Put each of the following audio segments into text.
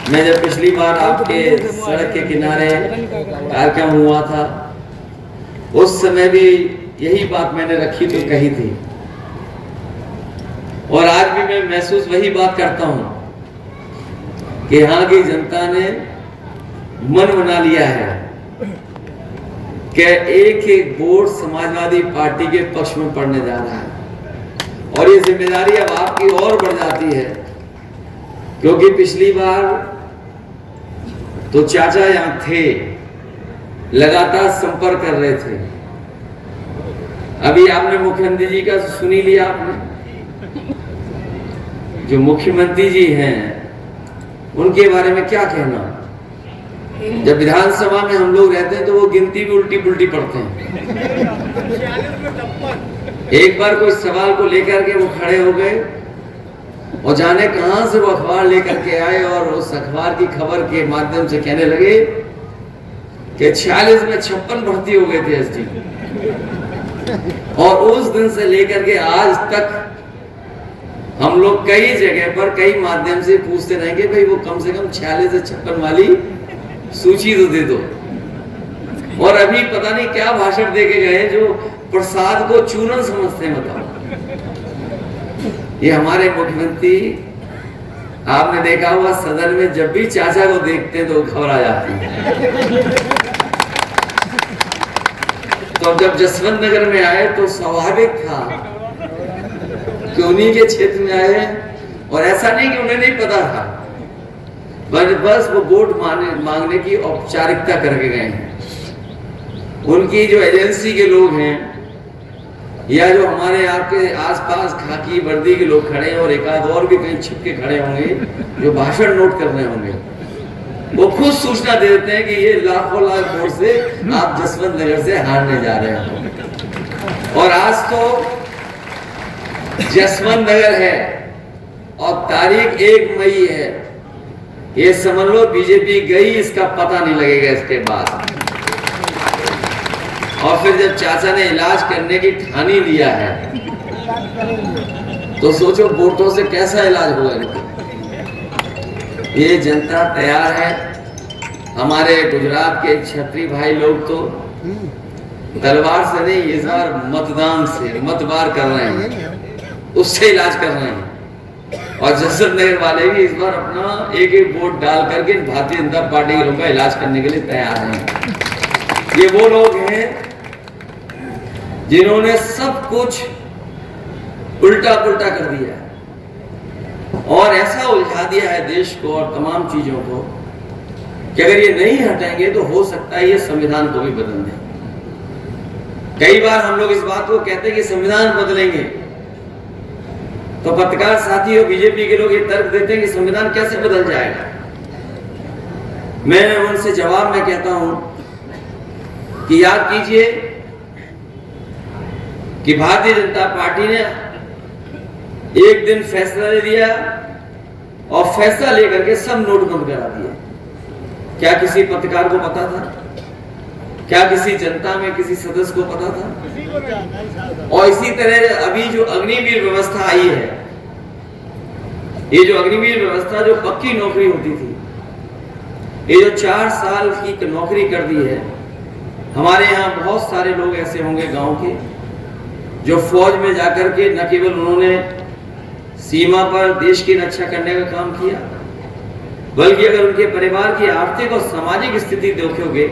मैं जब पिछली बार आपके सड़क के किनारे कार्यक्रम हुआ था, उस समय भी यही बात मैंने रखी तो कही थी, और आज भी मैं महसूस वही बात करता हूं कि यहाँ की जनता ने मन बना लिया है कि एक एक वोट समाजवादी पार्टी के पक्ष में पड़ने जा रहा है। और ये जिम्मेदारी अब आपकी और बढ़ जाती है, क्योंकि पिछली बार तो चाचा यहां थे, लगातार संपर्क कर रहे थे। अभी आपने मुख्यमंत्री जी का सुनी लिया आपने, जो मुख्यमंत्री जी हैं उनके बारे में क्या कहना। जब विधानसभा में हम लोग रहते हैं तो वो गिनती भी उल्टी पुल्टी पढ़ते हैं। एक बार कोई सवाल को लेकर के वो खड़े हो गए और जाने कहां से वो अखबार लेकर के आए और उस अखबार की खबर के माध्यम से कहने लगे कि 46 में 56 भर्ती हो गए थे एसडी। और उस दिन से लेकर के आज तक हम लोग कई जगह पर कई माध्यम से पूछते रहेंगे, भाई वो कम से कम 46 से 56 वाली सूची तो दे दो। और अभी पता नहीं क्या भाषण दे के गए जो प्रसाद को चूरन समझते हैं। बताओ, ये हमारे मुख्यमंत्री, आपने देखा हुआ सदन में जब भी चाचा को देखते हैं तो खबर आ जाती है। तो जब जसवंत नगर में आए तो स्वाभाविक था कि उन्हीं के क्षेत्र में आए, और ऐसा नहीं कि उन्हें नहीं पता था, बस वो वोट मांगने की औपचारिकता करके गए हैं। उनकी जो एजेंसी के लोग हैं या जो हमारे आपके आसपास खाकी वर्दी के लोग खड़े हैं और एक आध और भी कहीं छिप के खड़े होंगे जो भाषण नोट कर रहे होंगे, वो खुद सूचना दे देते हैं कि ये लाखों लाख वोट से आप जसवंत नगर से हारने जा रहे हैं। और आज तो जसवंत नगर है और तारीख 1 मई है। ये समझ लो बीजेपी गई, इसका पता नहीं लगेगा इसके बाद। और फिर जब चाचा ने इलाज करने की ठानी लिया है तो सोचो वोटों से कैसा इलाज होगा इनका। ये जनता तैयार है। हमारे गुजरात के क्षत्रिय भाई लोग तो तलवार से नहीं, इस बार मतदान से मतवार कर रहे हैं, उससे इलाज कर रहे हैं। और जसवंत नगर वाले भी इस बार अपना एक एक वोट डाल करके भारतीय जनता पार्टी के लोगों का इलाज करने के लिए तैयार हैं। ये वो लोग हैं जिन्होंने सब कुछ उल्टा पुल्टा कर दिया और ऐसा उलझा दिया है देश को और तमाम चीजों को कि अगर ये नहीं हटेंगे तो हो सकता है ये संविधान को भी बदल दें। कई बार हम लोग इस बात को कहते हैं कि संविधान बदलेंगे, तो पत्रकार साथी और बीजेपी के लोग ये तर्क देते हैं कि संविधान कैसे बदल जाएगा। मैं उनसे जवाब में कहता हूं कि याद कीजिए कि भारतीय जनता पार्टी ने एक दिन फैसला ले लिया और फैसला लेकर के सब नोट बंद करा दिए। क्या किसी पत्रकार को पता था? क्या किसी जनता में किसी सदस्य को पता था? और इसी तरह अभी जो अग्निवीर व्यवस्था आई है, ये जो अग्निवीर व्यवस्था जो पक्की नौकरी होती थी, ये जो 4 साल की नौकरी कर दी है। हमारे यहाँ बहुत सारे लोग ऐसे होंगे गांव के जो फौज में जाकर के न केवल उन्होंने सीमा पर देश की रक्षा करने का काम किया, बल्कि अगर उनके परिवार की आर्थिक और सामाजिक स्थिति देखोगे,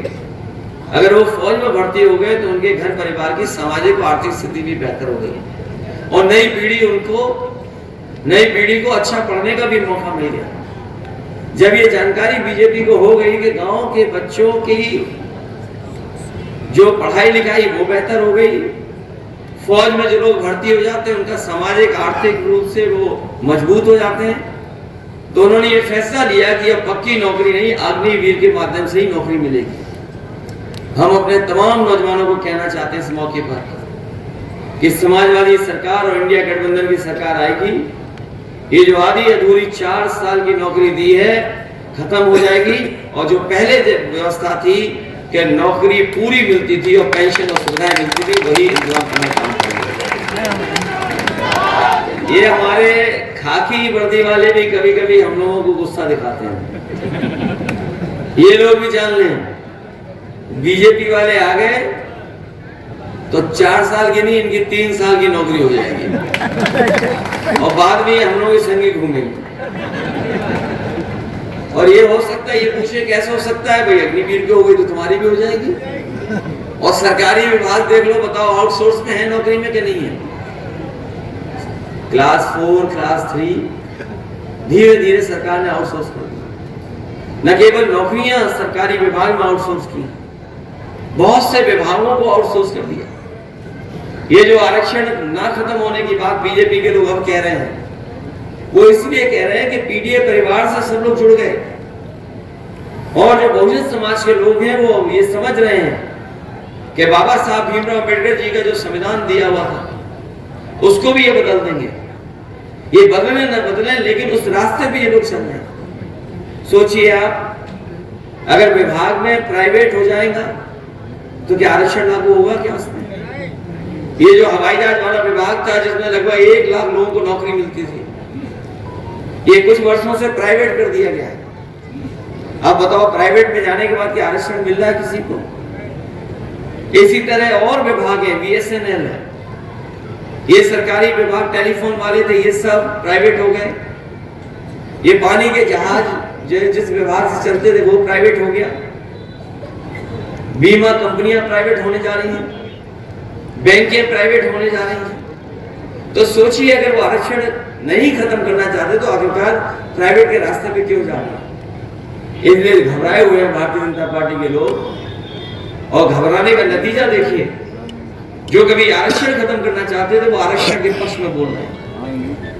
अगर वो फौज में भर्ती हो गए तो उनके घर परिवार की सामाजिक और आर्थिक स्थिति भी बेहतर हो गई और नई पीढ़ी को अच्छा पढ़ने का भी मौका मिल गया। जब ये जानकारी बीजेपी को हो गई कि गांव के बच्चों की जो पढ़ाई लिखाई वो बेहतर हो गई, फौज में जो लोग भर्ती हो जाते हैं उनका सामाजिक आर्थिक रूप से वो मजबूत हो जाते हैं, तो उन्होंने ये फैसला लिया कि अब पक्की नौकरी नहीं, अग्निवीर के माध्यम से ही नौकरी मिलेगी। हम अपने तमाम नौजवानों को कहना चाहते हैं इस मौके पर कि समाजवादी सरकार और इंडिया गठबंधन की सरकार आएगी, ये जो आधी अधूरी 4 साल की नौकरी दी है खत्म हो जाएगी और जो पहले व्यवस्था थी कि नौकरी पूरी मिलती थी और पेंशन और सुविधाएं मिलती थी, वही इंतजाम करने का काम करेंगे। ये हमारे खाकी वर्दी वाले भी कभी कभी हम लोगों को गुस्सा दिखाते हैं। ये लोग भी जान लें, बीजेपी वाले आ गए तो 4 साल की नहीं, इनकी 3 साल की नौकरी हो जाएगी और बाद में हम लोग संगी घूमेंगे। और ये हो सकता है, ये पूछे कैसे हो सकता है भाई, अग्निवीर की हो गई तो तुम्हारी भी हो जाएगी। और सरकारी विभाग देख लो, बताओ आउटसोर्स में है नौकरी में कि नहीं है? क्लास 4 क्लास 3 धीरे धीरे सरकार ने आउटसोर्स कर दिया। न केवल नौकरियां सरकारी विभाग में आउटसोर्स की, बहुत से विभागों को आउटसोर्स कर दिया। ये जो आरक्षण ना खत्म होने की बात बीजेपी के लोग अब कह रहे हैं, वो इसलिए कह रहे हैं कि पीडीए परिवार से सब लोग जुड़ गए और जो बहुजन समाज के लोग हैं वो ये समझ रहे हैं कि बाबा साहब भीमराव अम्बेडकर जी का जो संविधान दिया हुआ था उसको भी ये बदल देंगे। ये बदले न बदले, लेकिन उस रास्ते पे ये लोग चल रहे हैं। सोचिए आप, अगर विभाग में प्राइवेट हो जाएगा तो क्या आरक्षण लागू होगा क्या उसमें? ये जो हवाई जहाज वाला विभाग था जिसमें लगभग 1 लाख लोगों को नौकरी मिलती थी, ये कुछ वर्षों से प्राइवेट कर दिया गया है। अब बताओ, प्राइवेट में जाने के बाद क्या आरक्षण मिल रहा है किसी को? इसी तरह और विभाग है, बीएसएनएल है, ये सरकारी विभाग, टेलीफोन वाले थे, ये सब प्राइवेट हो गए। ये पानी के जहाज जिस विभाग से चलते थे वो प्राइवेट हो गया। बीमा कंपनियां प्राइवेट होने जा रही हैं, बैंकें प्राइवेट होने जा रही हैं। तो सोचिए, अगर वो आरक्षण नहीं खत्म करना चाहते तो आखिरकार प्राइवेट के रास्ते पे क्यों जाना? इसलिए घबराए हुए हैं भारतीय जनता पार्टी के लोग। और घबराने का नतीजा देखिए, जो कभी आरक्षण खत्म करना चाहते थे वो आरक्षण के पक्ष में बोल रहे हैं।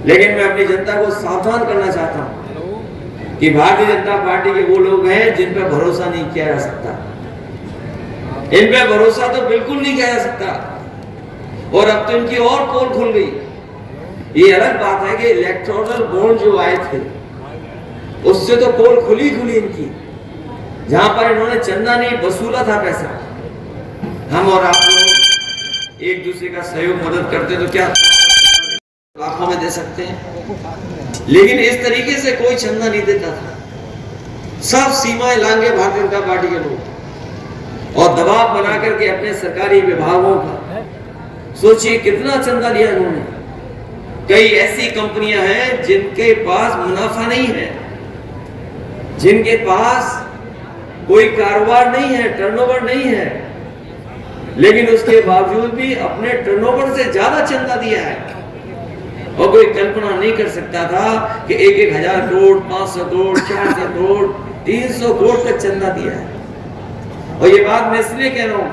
लेकिन मैं अपनी जनता को सावधान करना चाहता हूं कि भारतीय जनता पार्टी के वो लोग हैं जिन पर भरोसा नहीं किया जा सकता। इन पे भरोसा तो बिल्कुल नहीं किया जा सकता। और अब तो इनकी और पोल खुल गई। ये अलग बात है कि इलेक्टोरल बॉन्ड जो आए थे उससे तो पोल खुली इनकी, जहां पर इन्होंने चंदा नहीं वसूला था पैसा। हम और आप लोग एक दूसरे का सहयोग मदद करते तो क्या लाखों में दे सकते हैं, लेकिन इस तरीके से कोई चंदा नहीं देता था। सब सीमाएं लांगे भारतीय जनता पार्टी के लोग और दबाव बना करके अपने सरकारी विभागों का, सोचिए कितना चंदा लिया इन्होंने। कई ऐसी कंपनियां हैं जिनके पास मुनाफा नहीं है, जिनके पास कोई कारोबार नहीं है, टर्नओवर नहीं है, लेकिन उसके बावजूद भी अपने टर्नओवर से ज्यादा चंदा दिया है। और कोई कल्पना नहीं कर सकता था कि 1,000 करोड़, 500 करोड़, 400 करोड़, 300 करोड़ तक चंदा दिया है। और ये बात मैं इसलिए कह रहा हूं,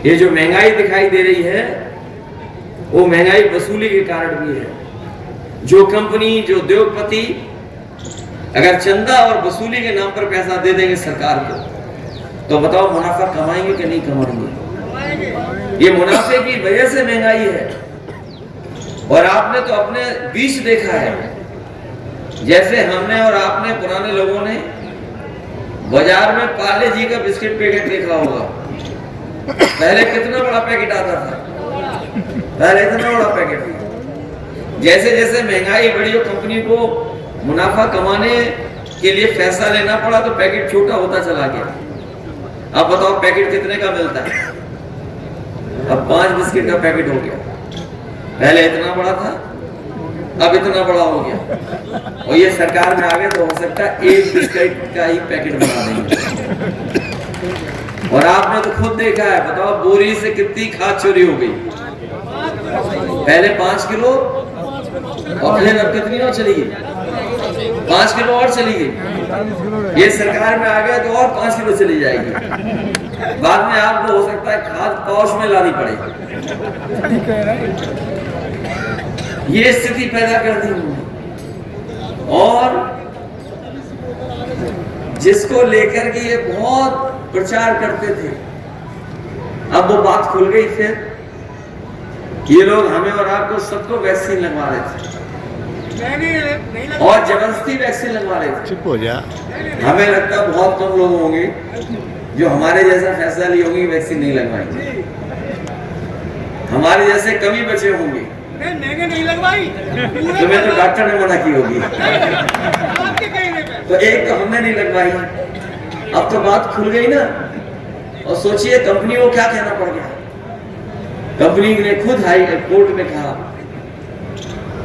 ये जो महंगाई दिखाई दे रही है वो महंगाई वसूली के कारण भी है। जो कंपनी, जो उद्योगपति अगर चंदा और वसूली के नाम पर पैसा दे देंगे सरकार को, तो बताओ मुनाफा कमाएंगे कि नहीं कमाएंगे? ये मुनाफे की वजह से महंगाई है। और आपने तो अपने बीच देखा है, जैसे हमने और आपने पुराने लोगों ने बाजार में पार्ले जी का बिस्किट पैकेट देखा होगा। पहले कितना बड़ा पैकेट आता था, पहले इतना बड़ा पैकेट था। जैसे जैसे महंगाई बढ़ी और कंपनी को मुनाफा कमाने के लिए फैसला लेना पड़ा तो पैकेट छोटा होता चला गया। अब बताओ पैकेट कितने का मिलता है? अब 5 बिस्किट का पैकेट हो गया। पहले इतना बड़ा था, अब इतना बड़ा हो गया। और ये सरकार में आ गए तो हो सकता है 1 बिस्किट का ही पैकेट बना देंगे। और आपने तो खुद देखा है, बताओ बोरी से कितनी खाद चोरी हो गई। पहले 5 किलो और फिर अब कितनी और चली गई? 5 किलो और चली गई। ये सरकार में आ गया तो और 5 किलो चली जाएगी। बाद में आपको हो सकता है खाद पौष में लानी पड़ेगी। ये स्थिति पैदा कर दी उन्होंने। और जिसको लेकर के ये बहुत प्रचार करते थे, अब वो बात खुल गई। फिर ये लोग हमें और आपको सबको वैक्सीन लगवा रहे थे और जबरदस्ती वैक्सीन लगवा रहे थे। चुप हो जा। हमें लगता है बहुत कम लोग होंगे जो हमारे जैसा फैसला लिए होंगे, वैक्सीन नहीं लगवाएंगे। हमारे जैसे कम ही बचे होंगे महंगे नहीं लगवाई, तुम्हें तो डॉक्टर ने मना की होगी। आपके कहने पे। तो एक तो हमने नहीं लगवाई, अब तो बात खुल गई ना। और सोचिए कंपनी को क्या कहना पड़ गया। कंपनी ने खुद हाई कोर्ट में कहा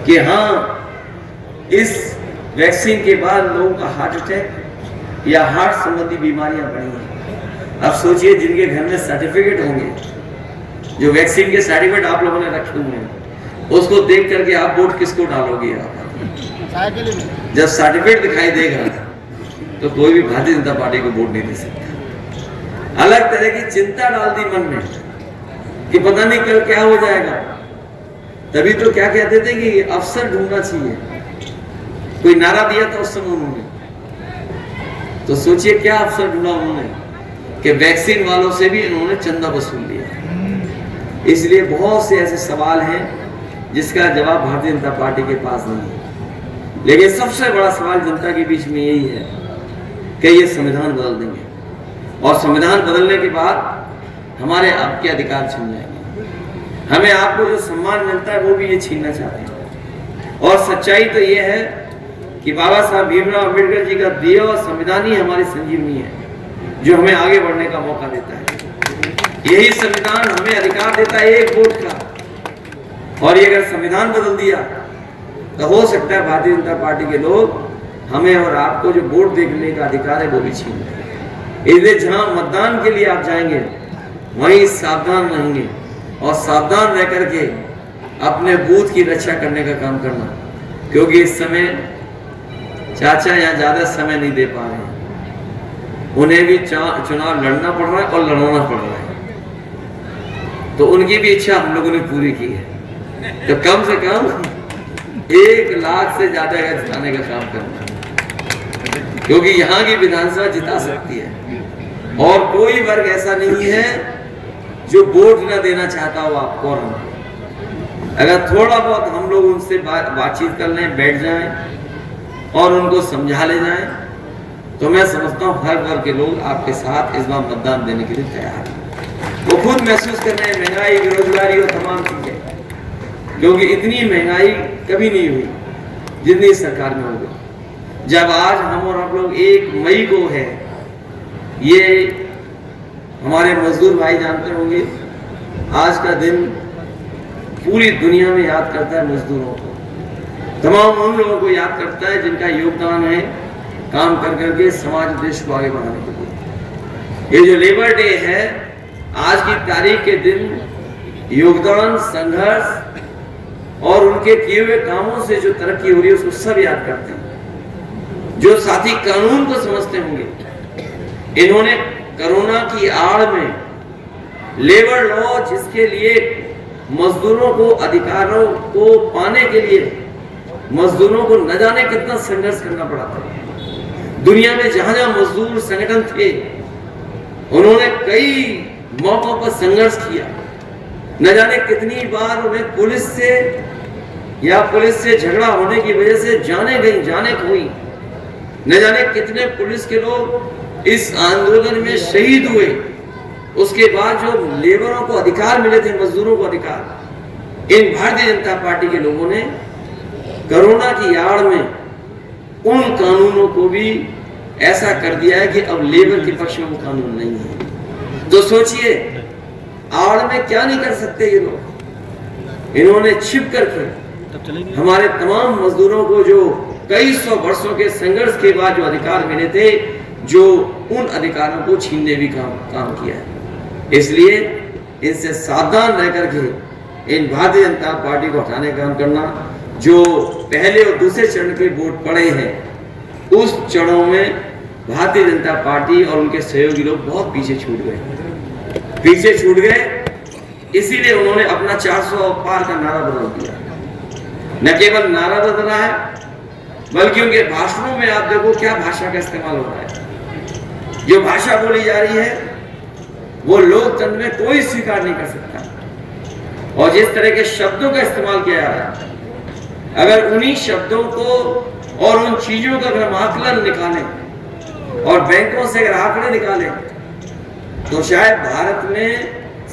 कि हाँ, इस वैक्सीन के बाद लोगों का हार्ट अटैक या हार्ट संबंधी बीमारियां बढ़ी हैं। अब सोचिए जिनके घर में सर्टिफिकेट होंगे, जो वैक्सीन के सर्टिफिकेट आप लोगों ने रखे हुए हैं, उसको देख करके आप वोट किसको डालोगे? आप जब सर्टिफिकेट दिखाई देगा तो कोई भी भारतीय जनता पार्टी को वोट नहीं दे सकता। अलग तरह की चिंता डाल दी मन में कि पता नहीं कल क्या हो जाएगा। तभी तो क्या कहते थे कि अफसर ढूंढना चाहिए, कोई नारा दिया था उस समय उन्होंने। तो सोचिए क्या अफसर ढूंढा उन्होंने कि वैक्सीन वालों से भी इन्होंने चंदा वसूल लिया। इसलिए बहुत से ऐसे सवाल हैं जिसका जवाब भारतीय जनता पार्टी के पास नहीं है। लेकिन सबसे बड़ा सवाल जनता के बीच में यही है कि ये संविधान बदल देंगे, और संविधान बदलने के बाद हमारे आपके अधिकार छीन जाएंगे। हमें आपको जो सम्मान मिलता है वो भी ये छीनना चाहते हैं। और सच्चाई तो ये है कि बाबा साहब भीमराव अम्बेडकर जी का दिया हुआ संविधान ही हमारी संजीवनी है, जो हमें आगे बढ़ने का मौका देता है। यही संविधान हमें अधिकार देता है एक वोट का। और ये अगर संविधान बदल दिया तो हो सकता है भारतीय जनता पार्टी के लोग हमें और आपको जो वोट देने का अधिकार है वो भी छीन लें। इसलिए जहां मतदान के लिए आप जाएंगे वहीं सावधान रहेंगे, और सावधान रह करके अपने बूथ की रक्षा करने का काम करना। क्योंकि इस समय चाचा यहाँ ज्यादा समय नहीं दे पा रहे हैं, उन्हें भी चुनाव लड़ना पड़ रहा है और लड़वाना पड़ रहा है। तो उनकी भी इच्छा हम लोगों ने पूरी की है। तो कम से कम 1 लाख से ज्यादा का जिताने का काम करना, क्योंकि यहाँ की विधानसभा जिता सकती है। और कोई वर्ग ऐसा नहीं है जो वोट न देना चाहता हो आपको और हमको। अगर थोड़ा बहुत हम लोग उनसे बातचीत कर लें, बैठ जाएं और उनको समझा ले जाएं, तो मैं समझता हूँ हर वर्ग के लोग आपके साथ इस बार मतदान देने के लिए तैयार हैं। वो खुद महसूस कर रहे हैं महंगाई, बेरोजगारी और तमाम चीजें, क्योंकि इतनी महंगाई कभी नहीं हुई जितनी सरकार में हो गई। जब आज हम और आप लोग 1 मई को है, ये हमारे मजदूर भाई जानते होंगे, आज का दिन पूरी दुनिया में याद करता है मजदूरों को, तमाम उन लोगों को याद करता है जिनका योगदान है काम कर करके समाज देश को आगे बढ़ाने के लिए। ये जो लेबर डे है, आज की तारीख के दिन योगदान, संघर्ष और उनके किए हुए कामों से जो तरक्की हो रही है उसको सब याद करते हैं। जो साथी कानून को समझते होंगे, इन्होंने कोरोना की आड़ में लेबर लॉ, जिसके लिए मजदूरों को अधिकारों को पाने के लिए मजदूरों को न जाने कितना संघर्ष करना पड़ा था। दुनिया में जहां जहां मजदूर संगठन थे, उन्होंने कई मौकों पर संघर्ष किया। न जाने कितनी बार उन्हें पुलिस से झगड़ा होने की वजह से जाने खोई। न जाने कितने पुलिस के लोग इस आंदोलन में शहीद हुए। उसके बाद जो लेबरों को अधिकार मिले थे, मजदूरों को अधिकार, इन भारतीय जनता पार्टी के लोगों ने कोरोना की आड़ में उन कानूनों को भी ऐसा कर दिया है कि अब लेबर के पक्ष में वो कानून नहीं है। तो सोचिए आड़ में क्या नहीं कर सकते ये लोग। इन्होंने छिप करके हमारे तमाम मजदूरों को जो कई सौ वर्षों के संघर्ष के बाद जो अधिकार मिले थे, जो उन अधिकारों को छीनने भी काम किया है। इसलिए इनसे सावधान रह करके इन भारतीय जनता पार्टी को हटाने का काम करना। जो पहले और दूसरे चरण के वोट पड़े हैं, उस चरणों में भारतीय जनता पार्टी और उनके सहयोगी लोग बहुत पीछे छूट गए। इसीलिए उन्होंने अपना 400 पार का नारा बदल दिया। न केवल नारा बदला है, बल्कि उनके भाषणों में आप देखो क्या भाषा का इस्तेमाल हो रहा है। जो भाषा बोली जा रही है वो लोकतंत्र में कोई स्वीकार नहीं कर सकता। और जिस तरह के शब्दों का इस्तेमाल किया जा रहा है, अगर उन्हीं शब्दों को और उन चीजों का अगर हम आकलन निकालें और बैंकों से अगर आंकड़े निकालें, तो शायद भारत में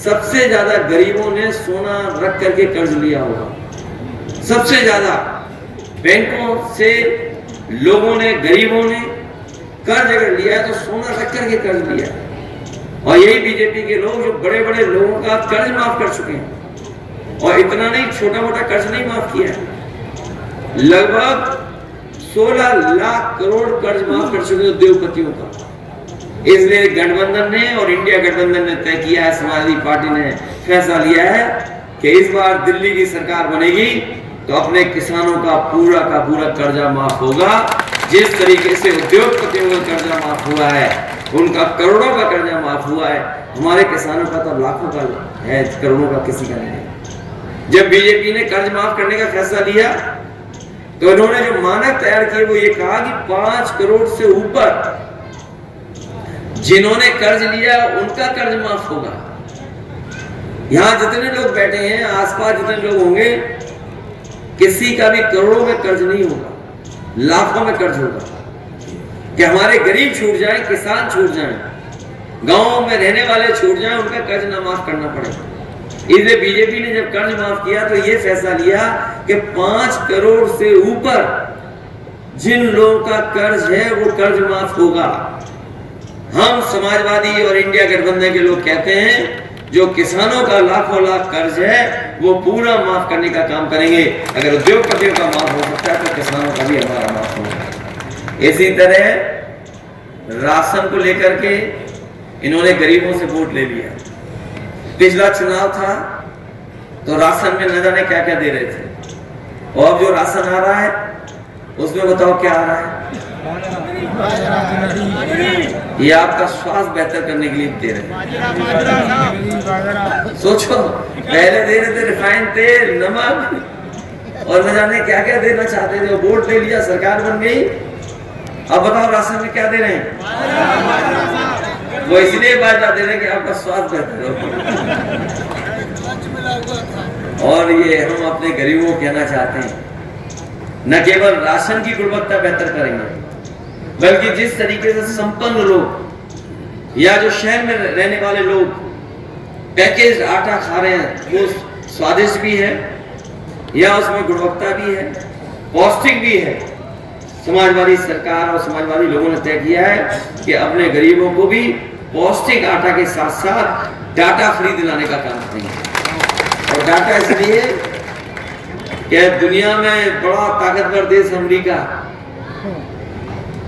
सबसे ज्यादा गरीबों ने सोना रख करके कर्ज लिया होगा। सबसे ज्यादा बैंकों से लोगों ने, गरीबों ने कर्ज अगर लिया है तो सोना रख करके कर्ज लिया। और यही बीजेपी के लोग जो बड़े बड़े लोगों का कर्ज माफ कर चुके हैं, और इतना नहीं, छोटा मोटा कर्ज नहीं माफ किया, लगभग 16 लाख करोड़ कर्ज माफ कर चुके उद्योगपतियों का। इसलिए गठबंधन ने और इंडिया गठबंधन ने तय किया है, समाजवादी पार्टी ने फैसला लिया है कि इस बार दिल्ली की सरकार बनेगी तो अपने किसानों का पूरा कर्जा माफ होगा। जिस तरीके से उद्योगपतियों का कर्जा माफ हुआ है, उनका करोड़ों का कर्जा माफ हुआ है, हमारे किसानों का तो लाखों का है, करोड़ों का किसी का नहीं है। जब बीजेपी ने कर्ज माफ करने का फैसला लिया तो इन्होंने जो मानक तैयार किए वो ये कहा कि 5 करोड़ से ऊपर जिन्होंने कर्ज लिया उनका कर्ज माफ होगा। यहां जितने लोग बैठे हैं, आसपास जितने लोग होंगे, किसी का भी करोड़ों में कर्ज नहीं होगा, लाखों में कर्ज होगा। कि हमारे गरीब छूट जाए, किसान छूट जाए, गांव में रहने वाले छूट जाए, उनका कर्ज ना माफ करना पड़ेगा। इसलिए बीजेपी ने जब कर्ज माफ किया तो यह फैसला लिया कि 5 करोड़ से ऊपर जिन लोगों का कर्ज है वो कर्ज माफ होगा। हम समाजवादी और इंडिया गठबंधन के लोग कहते हैं जो किसानों का लाखों लाख कर्ज है वो पूरा माफ करने का काम करेंगे। अगर उद्योगपतियों का माफ हो सकता है तो किसानों का भी हमारा माफ होगा। इसी तरह राशन को लेकर के इन्होंने गरीबों से वोट ले लिया। पिछला चुनाव था तो राशन में न जाने क्या क्या दे रहे थे, और जो राशन आ रहा है उसमें बताओ क्या आ रहा है? ये आपका स्वास्थ्य बेहतर करने के लिए दे रहे हैं। सोचो, पहले दे रहे थे रिफाइंड तेल, नमक, और न जाने क्या क्या देना चाहते थे। वोट ले लिया, सरकार बन गई, अब बताओ राशन में क्या दे रहे हैं? वो इसलिए बाजा दे रहे हैं कि आपका स्वास्थ्य बेहतर हो। और ये हम अपने गरीबों को कहना चाहते हैं, न केवल राशन की गुणवत्ता बेहतर करेंगे, बल्कि जिस तरीके से संपन्न लोग या जो शहर में रहने वाले लोग पैकेज आटा खा रहे हैं वो स्वादिष्ट भी है या उसमें गुणवत्ता भी है, पौष्टिक भी है। समाजवादी सरकार और समाजवादी लोगों ने तय किया है कि अपने गरीबों को भी पौष्टिक आटा के साथ साथ डाटा फ्री दिलाने का काम करेंगे। और डाटा इसलिए कि दुनिया में बड़ा ताकतवर देश अमेरिका,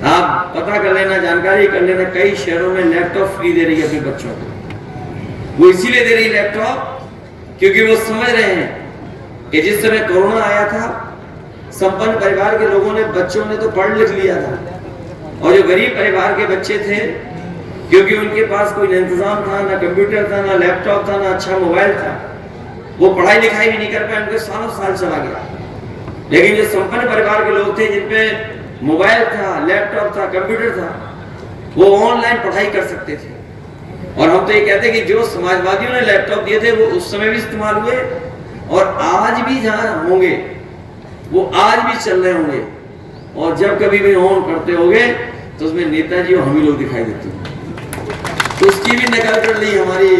आप पता कर लेना, जानकारी कर लेना, कई शहरों में लैपटॉप फ्री दे रही है अपने बच्चों को। वो इसीलिए दे रही है लैपटॉप क्योंकि वो समझ रहे हैं कि जिस समय कोरोना आया था संपन्न परिवार के लोगों ने, बच्चों ने तो पढ़ लिख लिया था, और जो गरीब परिवार के बच्चे थे, क्योंकि उनके पास कोई इंतजाम था, ना कंप्यूटर था, ना लैपटॉप था, ना अच्छा मोबाइल था, वो पढ़ाई लिखाई भी नहीं कर पाए, उनके सालों साल चला गया। लेकिन जो संपन्न परिवार के लोग थे जिनपे मोबाइल था, लैपटॉप था, कंप्यूटर था, वो ऑनलाइन पढ़ाई कर सकते थे। और हम तो ये कहते हैं कि जो समाजवादियों ने लैपटॉप दिए थे वो उस समय भी इस्तेमाल हुए, और आज भी जहां होंगे वो आज भी चल रहे होंगे। और जब कभी भी ऑन करते होंगे तो उसमें नेताजी और हम ही लोग दिखाई देते हैं। तो उसकी भी नकल कर ली हमारी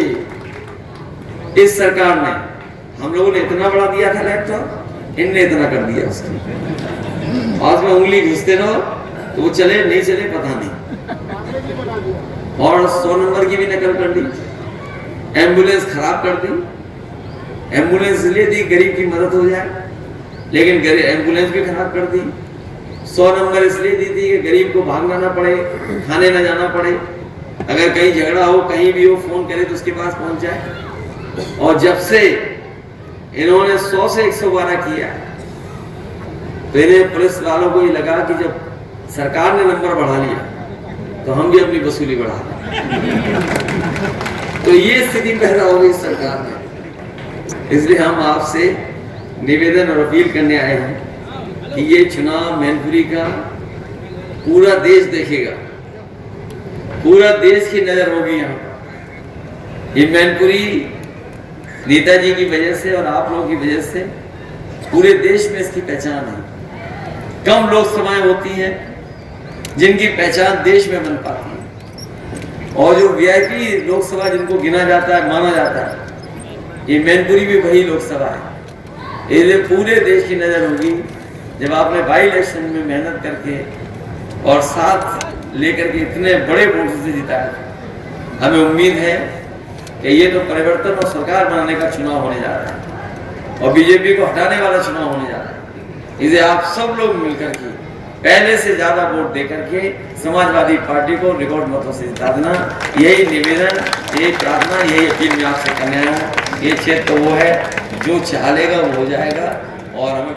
इस सरकार ने। हम लोगों ने इतना बड़ा दिया था लैपटॉप, इनने इतना कर दिया उसकी। और उसमें उंगली घिसते रहो तो वो चले नहीं चले पता नहीं। और 100 नंबर की भी नकल कर दी, एम्बुलेंस खराब कर दी। एम्बुलेंस इसलिए दी गरीब की मदद हो जाए, लेकिन एम्बुलेंस भी खराब कर दी। 100 नंबर इसलिए दी थी कि गरीब को भागना ना पड़े, खाने ना जाना पड़े, अगर कहीं झगड़ा हो, कहीं भी हो, फोन करे तो उसके पास पहुंच जाए। और जब से इन्होंने 100 से 112 किया तो इन्हें पुलिस वालों को ही लगा कि जब सरकार ने नंबर बढ़ा लिया तो हम भी अपनी वसूली बढ़ा दें। तो ये स्थिति पैदा हो गई सरकार में। इसलिए हम आपसे निवेदन और अपील करने आए हैं कि ये चुनाव मैनपुरी का पूरा देश देखेगा, पूरा देश की नजर होगी यहाँ। ये मैनपुरी नेताजी की वजह से और आप लोगों की वजह से पूरे देश में इसकी पहचान है। कम लोकसभाएं होती हैं जिनकी पहचान देश में बन पाती है, और जो वीआईपी लोकसभा जिनको गिना जाता है, माना जाता है, ये मैनपुरी भी वही लोकसभा है। ये पूरे देश की नज़र होगी जब आपने बाई इलेक्शन में मेहनत करके और साथ लेकर के इतने बड़े वोट से जिताया। हमें उम्मीद है कि ये तो परिवर्तन और सरकार बनाने का चुनाव होने जा रहा है और बीजेपी को हटाने वाला चुनाव होने जा रहा है। इसे आप सब लोग मिलकर के पहले से ज्यादा वोट देकर के समाजवादी पार्टी को रिकॉर्ड मतों से जिता देना। यही निवेदन, यही प्रार्थना, यही अपील मैं आपसे करने आया हूँ। ये क्षेत्र वो है जो चाहेगा वो हो जाएगा और हमें